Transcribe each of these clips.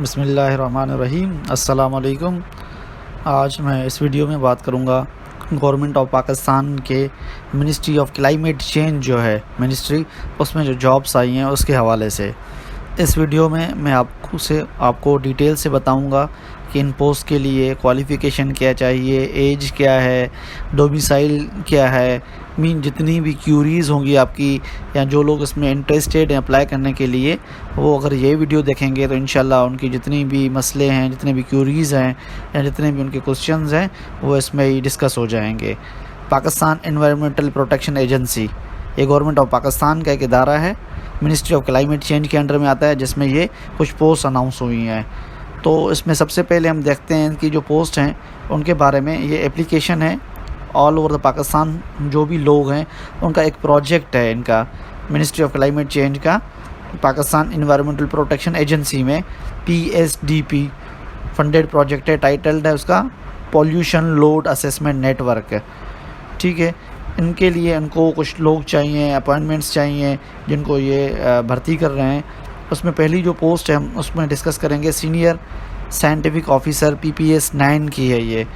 बिस्मिल्लाहिर्रहमानिर्रहीम। अस्सलाम वालेकुम। आज मैं इस वीडियो में बात करूँगा गवर्नमेंट ऑफ पाकिस्तान के मिनिस्ट्री ऑफ क्लाइमेट चेंज जो है मिनिस्ट्री, उसमें जो जॉब्स आई हैं उसके हवाले से। इस वीडियो में मैं आपको डिटेल से बताऊंगा कि इन पोस्ट के लिए क्वालिफ़िकेशन क्या चाहिए, एज क्या है, डोमिसाइल क्या है, जितनी भी क्यूरीज़ होंगी आपकी या जो लोग इसमें इंटरेस्टेड हैं अप्लाई करने के लिए, वो अगर ये वीडियो देखेंगे तो इंशाल्लाह उनकी जितनी भी मसले हैं, जितने भी क्यूरीज़ हैं या जितने भी उनके क्वेश्चंस हैं वो इसमें ही डिस्कस हो जाएंगे। पाकिस्तान एनवायरमेंटल प्रोटेक्शन एजेंसी, ये गवर्नमेंट ऑफ पाकिस्तान का एक इदारा है, मिनिस्ट्री ऑफ क्लाइमेट चेंज के अंडर में आता है, जिसमें ये कुछ पोस्ट अनाउंस हुई हैं। तो इसमें सबसे पहले हम देखते हैं कि जो पोस्ट हैं उनके बारे में। ये एप्लीकेशन है ऑल ओवर द पाकिस्तान, जो भी लोग हैं उनका एक प्रोजेक्ट है इनका मिनिस्ट्री ऑफ क्लाइमेट चेंज का, पाकिस्तान एनवायरमेंटल प्रोटेक्शन एजेंसी में PSDP फंडेड प्रोजेक्ट है। टाइटल्ड है उसका पॉल्यूशन लोड असेसमेंट नेटवर्क। ठीक है, इनके लिए इनको कुछ लोग चाहिए, अपॉइंटमेंट्स चाहिए जिनको ये भर्ती कर रहे हैं। उसमें पहली जो पोस्ट है हम उसमें डिस्कस करेंगे सीनियर साइंटिफिक ऑफिसर PPS 9 की है ये।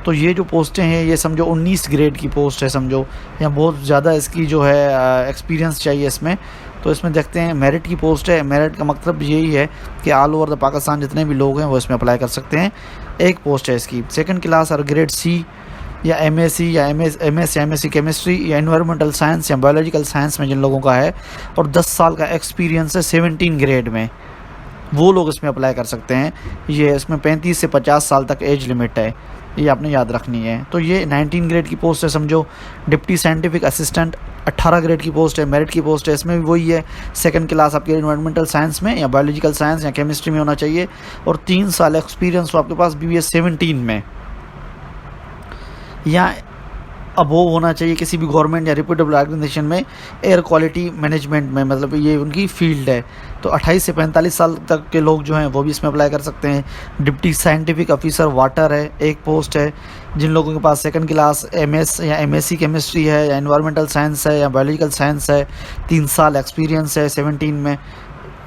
तो ये जो पोस्टें हैं ये समझो 19 ग्रेड की पोस्ट है समझो, या बहुत ज़्यादा इसकी जो है एक्सपीरियंस चाहिए इसमें। तो इसमें देखते हैं मेरिट की पोस्ट है। मेरिट का मतलब यही है कि ऑल ओवर द पाकिस्तान जितने भी लोग हैं वो इसमें अप्लाई कर सकते हैं। एक पोस्ट है इसकी सेकंड क्लास और ग्रेड C या MSc या MSc केमिस्ट्री या एनवायरमेंटल साइंस या बायोलॉजिकल साइंस में जिन लोगों का है और 10 साल का एक्सपीरियंस है 17 ग्रेड में, वो लोग इसमें अप्लाई कर सकते हैं। ये इसमें 35 से 50 साल तक एज लिमिट है, ये आपने याद रखनी है। तो ये 19 ग्रेड की पोस्ट है समझो। डिप्टी साइंटिफिक असिस्टेंट 18 ग्रेड की पोस्ट है, मेरिट की पोस्ट है। इसमें भी वही है, सेकंड क्लास आपके एनवायरमेंटल साइंस में या बायोलॉजिकल साइंस या केमिस्ट्री में होना चाहिए और 3 साल एक्सपीरियंस हो आपके पास BBS 17 में, या अब वो होना चाहिए किसी भी गवर्नमेंट या रिप्यूटेबल ऑर्गेनाइजेशन में एयर क्वालिटी मैनेजमेंट में, मतलब ये उनकी फील्ड है। तो 28 से 45 साल तक के लोग जो हैं वो भी इसमें अप्लाई कर सकते हैं। डिप्टी साइंटिफिक ऑफिसर वाटर है, एक पोस्ट है। जिन लोगों के पास सेकंड क्लास MS या MSc केमिस्ट्री है या एनवायरमेंटल साइंस है या बायोलॉजिकल साइंस है, 3 साल एक्सपीरियंस है 17 में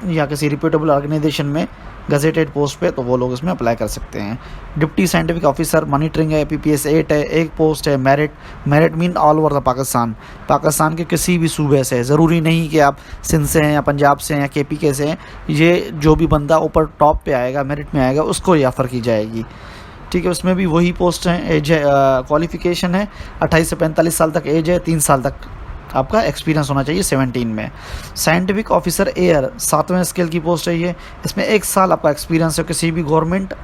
या किसी रिप्यूटेबल ऑर्गेनाइजेशन में गजेटेड पोस्ट पे, तो वो लोग इसमें अप्लाई कर सकते हैं। डिप्टी साइंटिफिक ऑफिसर मॉनिटरिंग है, PPS 8 है। एक पोस्ट है merit mean all over the Pakistan के किसी भी सूबे से, ज़रूरी नहीं कि आप सिंध से हैं या पंजाब से हैं या KPK से हैं। ये जो भी बंदा ऊपर टॉप पे आएगा, मेरिट में आएगा, उसको ये ऑफ़र की जाएगी। ठीक है, उसमें भी वही पोस्ट हैं। एज क्वालिफ़िकेशन है 28 से 45 साल तक एज है, 3 साल तक आपका एक्सपीरियंस होना चाहिए 17 में। साइंटिफिक ऑफिसर एयर 7वें स्केल की पोस्ट है ये। इसमें 1 साल आपका एक्सपीरियंस है किसी भी गवर्नमेंट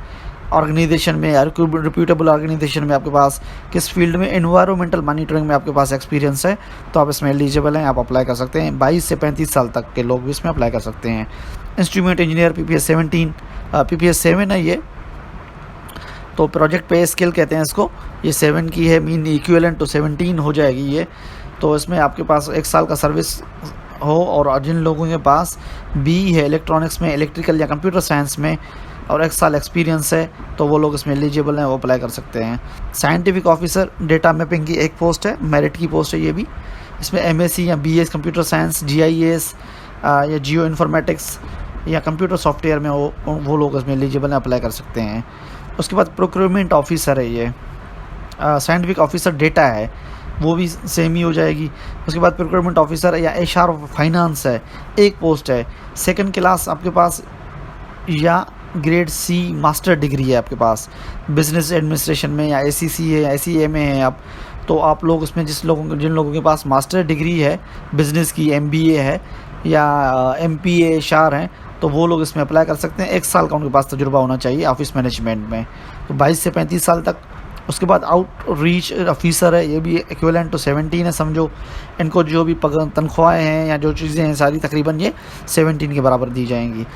ऑर्गेनाइजेशन में या रिप्यूटेबल ऑर्गेनाइजेशन में, आपके पास किस फील्ड में, एनवायरमेंटल मॉनिटरिंग में आपके पास एक्सपीरियंस है, तो आप इसमें एलिजिबल हैं, आप अप्लाई कर सकते हैं। 22 से 35 साल तक के लोग भी इसमें अप्लाई कर सकते हैं। इंस्ट्रूमेंट इंजीनियर PPS 7 है ये। तो प्रोजेक्ट पे स्केल कहते हैं इसको, ये 7 की है, मीन इक्विवेलेंट टू 17 हो जाएगी ये। तो इसमें आपके पास 1 साल का सर्विस हो और जिन लोगों के पास B है इलेक्ट्रॉनिक्स में, इलेक्ट्रिकल या कंप्यूटर साइंस में और 1 साल एक्सपीरियंस है, तो वो लोग इसमें एलिजिबल हैं, वो अप्लाई कर सकते हैं। साइंटिफिक ऑफिसर डेटा मैपिंग की एक पोस्ट है, मेरिट की पोस्ट है ये भी। इसमें MSc या BS कंप्यूटर साइंस, GIS या जियो इन्फॉर्मेटिक्स या कंप्यूटर सॉफ्टवेयर में वो लोग इसमें एलिजिबल हैं, अप्लाई कर सकते हैं। उसके बाद प्रोक्योरमेंट ऑफिसर है ये। साइंटिफिक ऑफिसर डेटा है, वो भी सेम ही हो जाएगी। उसके बाद प्रोक्योरमेंट ऑफिसर या HR फाइनेंस है, एक पोस्ट है। सेकंड क्लास आपके पास या ग्रेड C मास्टर डिग्री है आपके पास बिजनेस एडमिनिस्ट्रेशन में या ACC है या ACA में है आप, तो आप लोग उसमें जिन लोगों के पास मास्टर डिग्री है बिज़नेस की, MBA है या MPA HR हैं, तो वो लोग इसमें अप्लाई कर सकते हैं। 1 साल का उनके पास तजुर्बा होना चाहिए ऑफिस मैनेजमेंट में, तो 22 से 35 साल तक। उसके बाद आउटरीच ऑफिसर है, ये भी इक्विवेलेंट टू 17 है समझो। इनको जो भी तनख्वाहें हैं या जो चीज़ें हैं सारी तकरीबन ये 17 के बराबर दी जाएंगी।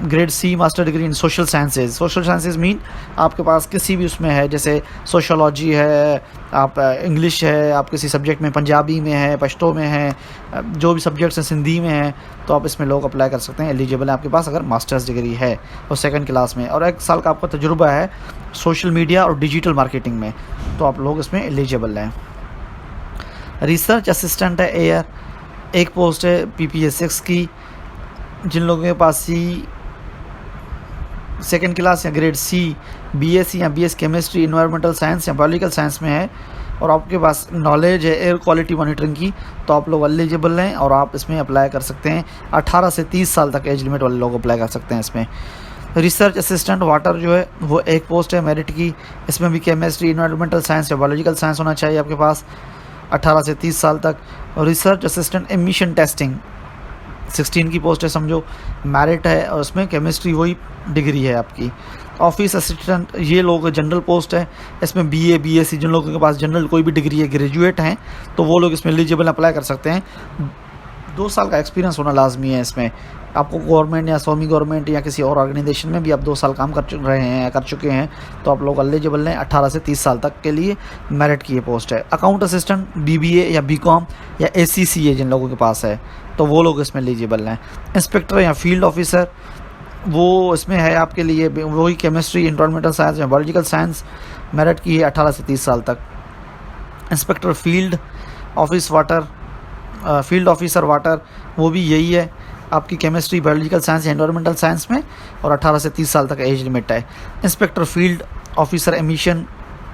Grade C master degree in social sciences mean आपके पास किसी भी उसमें है, जैसे सोशोलॉजी है, आप इंग्लिश है, आप किसी सब्जेक्ट में, पंजाबी में है, पश्तो में है, जो भी सब्जेक्ट्स हैं, सिंधी में है, तो आप इसमें लोग अप्लाई कर सकते हैं, एलिजिबल है आपके पास अगर मास्टर्स डिग्री है और सेकंड क्लास में, और 1 साल का आपका तजुर्बा है सोशल मीडिया और डिजिटल मार्केटिंग में, तो आप लोग इसमें एलिजिबल हैं। रिसर्च असिस्टेंट है एयर, एक पोस्ट है PPS 6 की। जिन लोगों के पास सेकेंड क्लास या ग्रेड सी बीएससी या बीएस केमिस्ट्री इन्वायरमेंटल साइंस या बायोलॉजिकल साइंस में है और आपके पास नॉलेज है एयर क्वालिटी मॉनिटरिंग की, तो आप लोग एलिजिबल हैं और आप इसमें अप्लाई कर सकते हैं। 18 से 30 साल तक एज लिमिट वाले लोग अप्लाई कर सकते हैं इसमें। रिसर्च असिस्टेंट वाटर जो है वो एक पोस्ट है मेरिट की, इसमें भी केमिस्ट्री इन्वायरमेंटल साइंस या बायोलॉजिकल साइंस होना चाहिए आपके पास 18 से 30 साल तक। और रिसर्च असिस्टेंट एमिशन टेस्टिंग 16 की पोस्ट है समझो, मेरिट है और उसमें केमिस्ट्री वही डिग्री है आपकी। ऑफिस असिस्टेंट ये लोग जनरल पोस्ट है, इसमें बीए बीएससी जिन लोगों के पास जनरल कोई भी डिग्री है, ग्रेजुएट हैं, तो वो लोग इसमें एलिजिबल अप्लाई कर सकते हैं। 2 साल का एक्सपीरियंस होना लाजमी है इसमें। आपको गवर्नमेंट या सेमी गवर्नमेंट या किसी और ऑर्गेनाइजेशन में भी आप 2 साल काम कर रहे हैं या कर चुके हैं तो आप लोग एलिजिबल हैं 18 से 30 साल तक के लिए। मेरिट की ये पोस्ट है। अकाउंट असिस्टेंट बीबीए या बीकॉम या एसीसीए जिन लोगों के पास है तो वो लोग इसमें एलिजिबल हैं। इंस्पेक्टर या फील्ड ऑफिसर वो इसमें है आपके लिए वही केमिस्ट्री इन्वायरमेंटल साइंस या बायोलॉजिकल साइंस, मेरिट की है 18 से 30 साल तक। Inspector field office water field officer water वो भी यही है आपकी केमिस्ट्री बायोलॉजिकल साइंस या एनवायरमेंटल साइंस में और 18 से 30 साल तक एज लिमिट है। Inspector field officer emission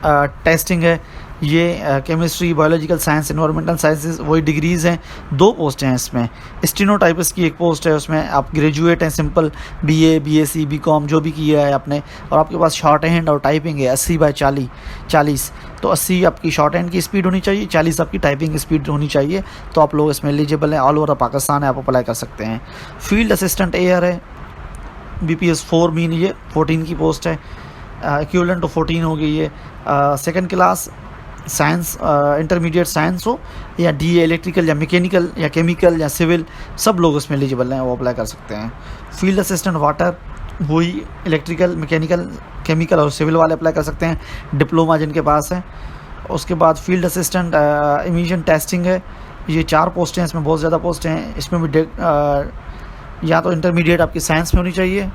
testing है, ये chemistry biological science environmental sciences वही डिग्रीज़ हैं। 2 पोस्ट हैं इसमें। स्टेनोटाइपिस्ट की एक पोस्ट है, उसमें आप ग्रेजुएट हैं सिंपल बीए बीएससी बीकॉम जो भी किया है आपने और आपके पास शॉर्ट हैंड और टाइपिंग है 80/40 तो 80 आपकी शॉर्ट हैंड की स्पीड होनी चाहिए, 40 आपकी टाइपिंग की स्पीड होनी चाहिए, तो आप लोग इसमें एलिजिबल हैं। ऑल ओवर पाकिस्तान है, आप अप्लाई कर सकते हैं। फील्ड असिस्टेंट एयर है, BPS 4 मीन ये 14 की पोस्ट है, इक्विवेलेंट टू 14 हो गई है। Second class science intermediate science हो या DA इलेक्ट्रिकल या मैकेनिकल या केमिकल या सिविल, सब लोग इसमें एलिजिबल हैं, वो अप्लाई कर सकते हैं। फील्ड असिस्टेंट वाटर वही इलेक्ट्रिकल मैकेनिकल केमिकल और सिविल वाले अप्लाई कर सकते हैं, डिप्लोमा जिनके पास है। उसके बाद फील्ड असिस्टेंट इमिशन टेस्टिंग है, ये 4 पोस्टें हैं, इसमें बहुत ज़्यादा पोस्टें हैं। इसमें भी या तो इंटरमीडिएट आपकी साइंस में होनी चाहिए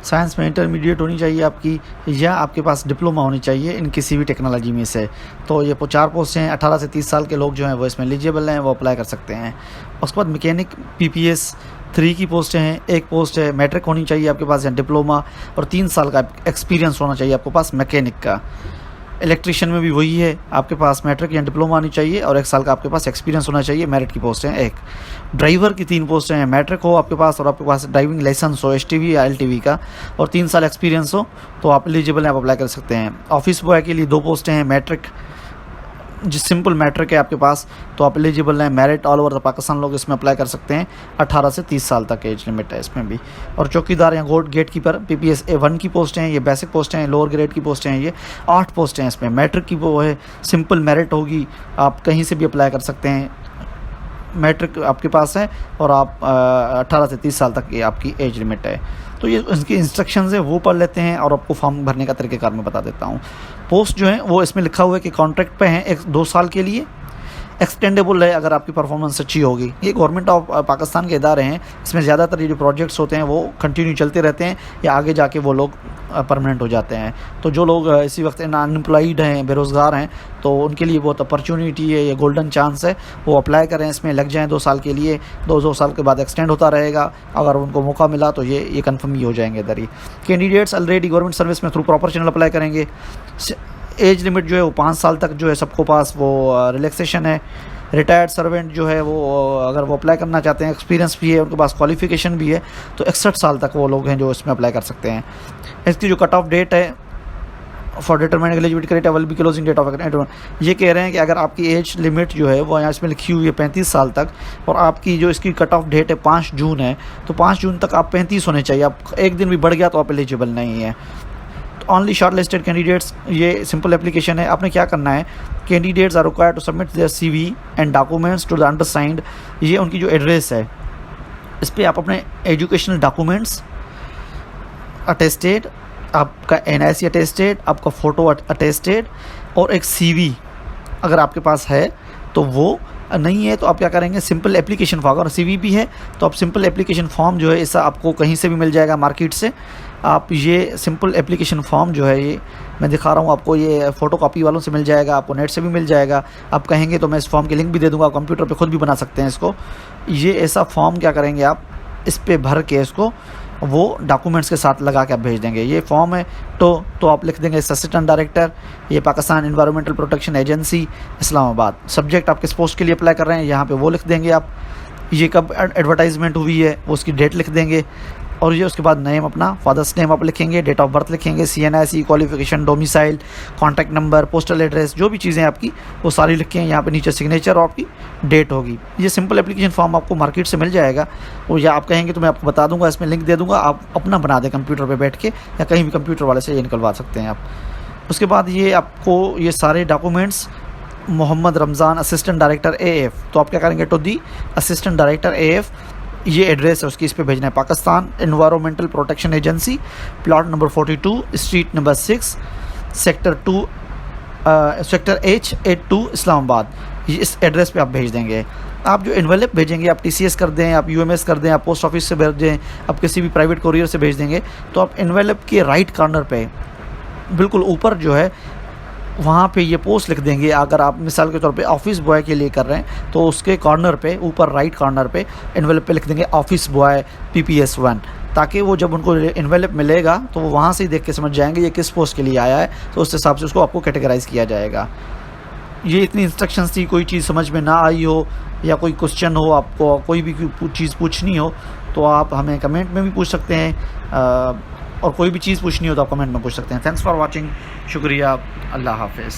साइंस में इंटरमीडिएट होनी चाहिए आपकी या आपके पास डिप्लोमा होनी चाहिए इन किसी भी टेक्नोलॉजी में से। तो ये 4 पोस्टें हैं, 18 से 30 साल के लोग जो हैं वो इसमें एलिजिबल हैं, वो अप्लाई कर सकते हैं। उसके बाद मैकेनिक PPS 3 की पोस्टें हैं, एक पोस्ट है मैट्रिक होनी चाहिए आपके पास या डिप्लोमा और 3 साल का एक्सपीरियंस होना चाहिए आपके पास मैकेनिक का। इलेक्ट्रिशियन में भी वही है, आपके पास मैट्रिक या डिप्लोमा आनी चाहिए और 1 साल का आपके पास एक्सपीरियंस होना चाहिए। मेरिट की पोस्टें हैं एक। ड्राइवर की 3 पोस्टें हैं, मैट्रिक हो आपके पास और आपके पास ड्राइविंग लाइसेंस हो STV या LTV का और 3 साल एक्सपीरियंस हो तो आप एलिजिबल हैं, आप अप्लाई कर सकते हैं। ऑफिस बॉय के लिए 2 पोस्टें हैं, मैट्रिक जिस सिंपल मैट्रिक है आपके पास तो आप एलिजिबल हैं। Merit all over the Pakistan लोग इसमें अप्लाई कर सकते हैं, 18 से 30 साल तक एज लिमिट है इसमें भी। और चौकीदार या गेट कीपर PPS 1 की पोस्टें हैं, ये बेसिक पोस्टें हैं, लोअर ग्रेड की पोस्टें हैं, ये 8 पोस्टें हैं इसमें। मैट्रिक की वो है सिंपल मेरिट होगी, आप कहीं से भी अप्लाई कर सकते हैं, मैट्रिक आपके पास है और आप 18 से 30 साल तक ये आपकी एज लिमिट है। तो ये इसकी इंस्ट्रक्शंस है वो पढ़ लेते हैं और आपको फॉर्म भरने का तरीक़ेकार मैं बता देता हूँ। पोस्ट जो है वो इसमें लिखा हुआ है कि कॉन्ट्रैक्ट पे हैं 2 साल के लिए, एक्सटेंडेबल है अगर आपकी परफॉर्मेंस अच्छी होगी। ये गवर्नमेंट ऑफ पाकिस्तान के इदारे हैं, इसमें ज़्यादातर ये जो प्रोजेक्ट्स होते हैं वो कंटिन्यू चलते रहते हैं या आगे जाके वो लोग परमानेंट हो जाते हैं। तो जो लोग इसी वक्त अनएम्प्लॉयड हैं, बेरोज़गार हैं, तो उनके लिए बहुत अपॉर्चुनिटी है, ये गोल्डन चांस है, वो अप्लाई करें, इसमें लग जाएँ 2 साल के लिए। 2 साल के बाद एक्सटेंड होता रहेगा, अगर उनको मौका मिला तो ये कन्फर्म ही हो जाएंगे इधर ही। कैंडिडेट्स ऑलरेडी गवर्नमेंट सर्विस में थ्रू प्रॉपर चैनल अप्लाई करेंगे। एज लिमिट जो है वो 5 साल तक जो है सबको पास वो रिलैक्सेशन है। रिटायर्ड सर्वेंट जो है वो अगर वो अप्लाई करना चाहते हैं, एक्सपीरियंस भी है, उनके पास क्वालिफिकेशन भी है, तो 61 साल तक वो लोग हैं जो इसमें अप्लाई कर सकते हैं। इसकी जो कट ऑफ डेट है for determining eligibility criteria will be closing date of, ये कह रहे हैं कि अगर आपकी एज लिमिट जो है वो यहाँ इसमें लिखी हुई है 35 साल तक और आपकी जो इसकी कट ऑफ डेट है 5 जून है, तो 5 जून तक आप 35 होने चाहिए। आप एक दिन भी बढ़ गया तो आप एलिजिबल नहीं है। ओनली शॉर्ट लिस्टेड कैंडिडेट्स, ये सिंपल एप्लीकेशन है। आपने क्या करना है, candidates are required to submit their CV and documents to the undersigned, ये उनकी जो एड्रेस है इस पर आप अपने एजुकेशनल डॉक्यूमेंट्स अटेस्टेड, आपका NIC अटेस्टेड, आपका फ़ोटो अटेस्टेड और एक CV अगर आपके पास है तो वो नहीं है तो आप क्या करेंगे, सिंपल एप्लीकेशन फॉर्म, अगर CVP है तो आप सिंपल एप्लीकेशन फॉर्म जो है ऐसा आपको कहीं से भी मिल जाएगा मार्केट से। आप ये सिंपल एप्लीकेशन फॉर्म जो है ये मैं दिखा रहा हूँ आपको, ये फ़ोटोकॉपी वालों से मिल जाएगा, आपको नेट से भी मिल जाएगा। आप कहेंगे तो मैं इस फॉर्म की लिंक भी दे दूँगा, आप कंप्यूटर पे खुद भी बना सकते हैं इसको। ये ऐसा फॉर्म क्या करेंगे आप, इस पे भर के इसको वो डॉक्यूमेंट्स के साथ लगा के आप भेज देंगे। ये फॉर्म है तो आप लिख देंगे असिस्टेंट डायरेक्टर, ये Pakistan environmental protection agency Islamabad. Subject आप किस पोस्ट के लिए अप्लाई कर रहे हैं यहाँ पे वो लिख देंगे आप। ये कब एडवर्टाइजमेंट हुई है वो उसकी डेट लिख देंगे, और ये उसके बाद नेम, अपना फादर्स नेम आप लिखेंगे, डेट ऑफ बर्थ लिखेंगे, CNIC, qualification, domicile, contact number, postal address, जो भी चीज़ें आपकी वो सारी लिखें। यहाँ पे नीचे सिग्नेचर और आपकी डेट होगी। ये सिंपल एप्लीकेशन फॉर्म आपको मार्केट से मिल जाएगा, और या आप कहेंगे तो मैं आपको बता दूंगा, इसमें लिंक दे दूंगा, आप अपना बना दें कंप्यूटर पर बैठ के, या कहीं भी कंप्यूटर वाले से ये निकलवा सकते हैं आप। उसके बाद ये आपको ये सारे documents Mohammad Ramzan assistant director AF, तो आप क्या करेंगे, to the assistant director AF, ये एड्रेस है उसकी, इस पे भेजना है, Pakistan environmental protection agency, plot number 42, street number 6, sector H82 Islamabad. ये इस एड्रेस पे आप भेज देंगे। आप जो एनवेलप भेजेंगे, आप TCS कर दें, आप UMS कर दें, आप पोस्ट ऑफिस से भेज दें, आप किसी भी प्राइवेट कोरियर से भेज देंगे, तो आप एनवेलप के राइट कॉर्नर पे बिल्कुल ऊपर जो है वहाँ पे ये पोस्ट लिख देंगे। अगर आप मिसाल के तौर पे ऑफिस बॉय के लिए कर रहे हैं तो उसके कॉर्नर पे ऊपर राइट कॉर्नर पे एनवेलप पे लिख देंगे ऑफिस बॉय PPS 1, ताकि वो जब उनको एनवेलप मिलेगा तो वो वहाँ से ही देख के समझ जाएंगे ये किस पोस्ट के लिए आया है, तो उस हिसाब से उसको आपको कैटेगराइज़ किया जाएगा। ये इतनी इंस्ट्रक्शंस थी, कोई चीज़ समझ में ना आई हो या कोई क्वेश्चन हो, आपको कोई भी चीज़ पूछनी हो तो आप हमें कमेंट में भी पूछ सकते हैं, और कोई भी चीज़ पूछनी हो तो आप कमेंट में पूछ सकते हैं। थैंक्स फॉर वॉचिंग, शुक्रिया, अल्लाह हाफिज़।